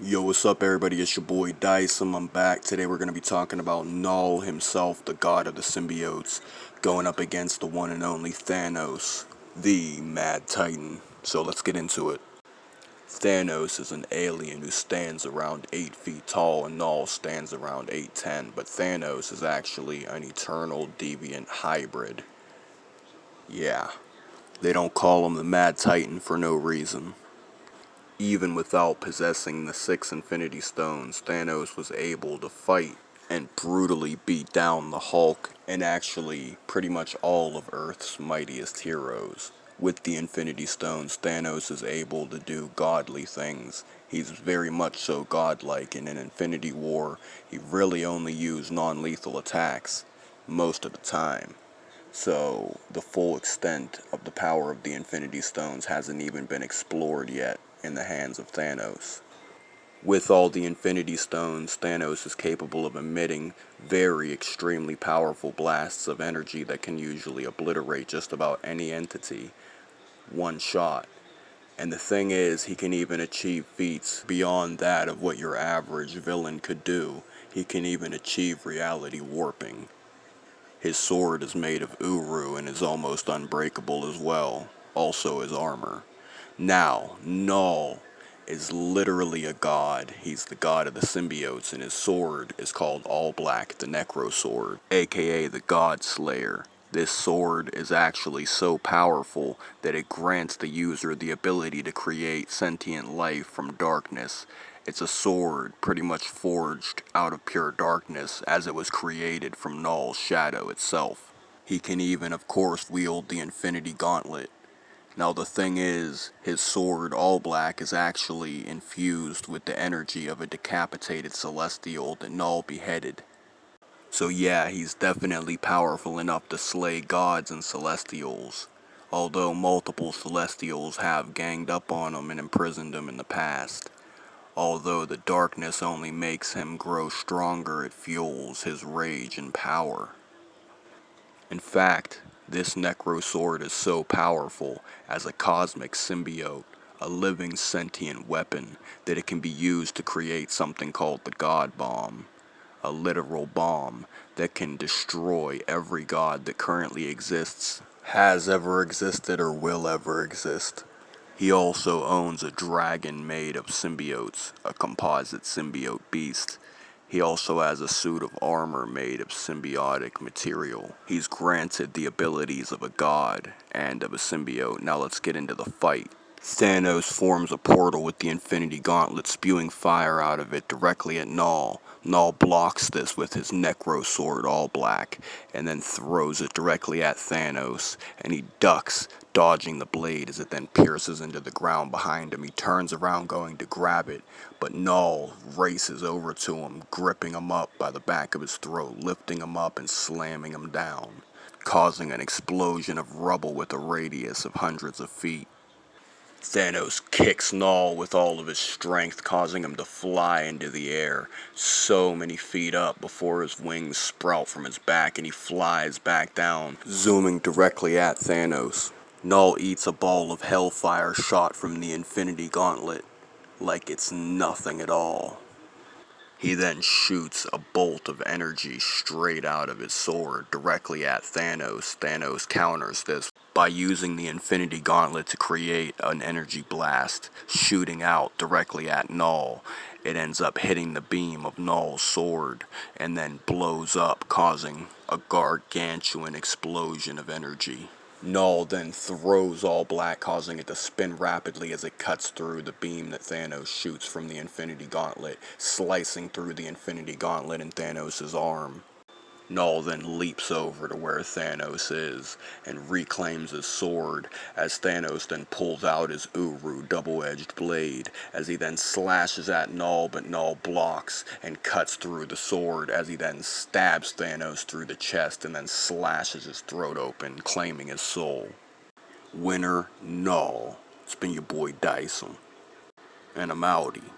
Yo, what's up, everybody? It's your boy Dyson. I'm back. Today we're going to be talking about Knull himself, the god of the symbiotes, going up against the one and only Thanos, the Mad Titan. So let's get into it. Thanos is an alien who stands around 8 feet tall and Knull stands around 8'10", but Thanos is actually an eternal deviant hybrid. Yeah, they don't call him the Mad Titan for no reason. Even without possessing the 6 Infinity Stones, Thanos was able to fight and brutally beat down the Hulk and actually pretty much all of Earth's mightiest heroes. With the Infinity Stones, Thanos is able to do godly things. He's very much so godlike. In an Infinity War, he really only used non-lethal attacks most of the time. So, the full extent of the power of the Infinity Stones hasn't even been explored yet in the hands of Thanos. With all the Infinity Stones, Thanos is capable of emitting very extremely powerful blasts of energy that can usually obliterate just about any entity, one shot. And the thing is, he can even achieve feats beyond that of what your average villain could do. He can even achieve reality warping. His sword is made of uru and is almost unbreakable as well, also his armor. Now, Knull is literally a god. He's the god of the symbiotes, and his sword is called All Black, the Necro Sword, aka the God Slayer. This sword is actually so powerful that it grants the user the ability to create sentient life from darkness. It's a sword pretty much forged out of pure darkness as it was created from Knull's shadow itself. He can even, of course, wield the Infinity Gauntlet. Now the thing is, his sword, All Black, is actually infused with the energy of a decapitated Celestial that Knull beheaded. So yeah, he's definitely powerful enough to slay gods and Celestials, although multiple Celestials have ganged up on him and imprisoned him in the past. Although the darkness only makes him grow stronger, it fuels his rage and power. In fact, this Necro Sword is so powerful as a cosmic symbiote, a living sentient weapon, that it can be used to create something called the God Bomb, a literal bomb that can destroy every god that currently exists, has ever existed, or will ever exist. He also owns a dragon made of symbiotes, a composite symbiote beast. He also has a suit of armor made of symbiotic material. He's granted the abilities of a god and of a symbiote. Now let's get into the fight. Thanos forms a portal with the Infinity Gauntlet, spewing fire out of it directly at Knull. Knull blocks this with his Necro Sword, All Black, and then throws it directly at Thanos, and he ducks, dodging the blade as it then pierces into the ground behind him. He turns around going to grab it, but Knull races over to him, gripping him up by the back of his throat, lifting him up and slamming him down, causing an explosion of rubble with a radius of hundreds of feet. Thanos kicks Knull with all of his strength, causing him to fly into the air so many feet up before his wings sprout from his back and he flies back down, zooming directly at Thanos. Knull eats a ball of hellfire shot from the Infinity Gauntlet like it's nothing at all. He then shoots a bolt of energy straight out of his sword directly at Thanos. Thanos counters this by using the Infinity Gauntlet to create an energy blast, shooting out directly at Knull. It ends up hitting the beam of Knull's sword and then blows up, causing a gargantuan explosion of energy. Knull then throws All Black, causing it to spin rapidly as it cuts through the beam that Thanos shoots from the Infinity Gauntlet, slicing through the Infinity Gauntlet in Thanos' arm. Knull then leaps over to where Thanos is and reclaims his sword as Thanos then pulls out his Uru double-edged blade as he then slashes at Knull, but Knull blocks and cuts through the sword as he then stabs Thanos through the chest and then slashes his throat open, claiming his soul. Winner, Knull. It's been your boy Dyson, and I'm outie.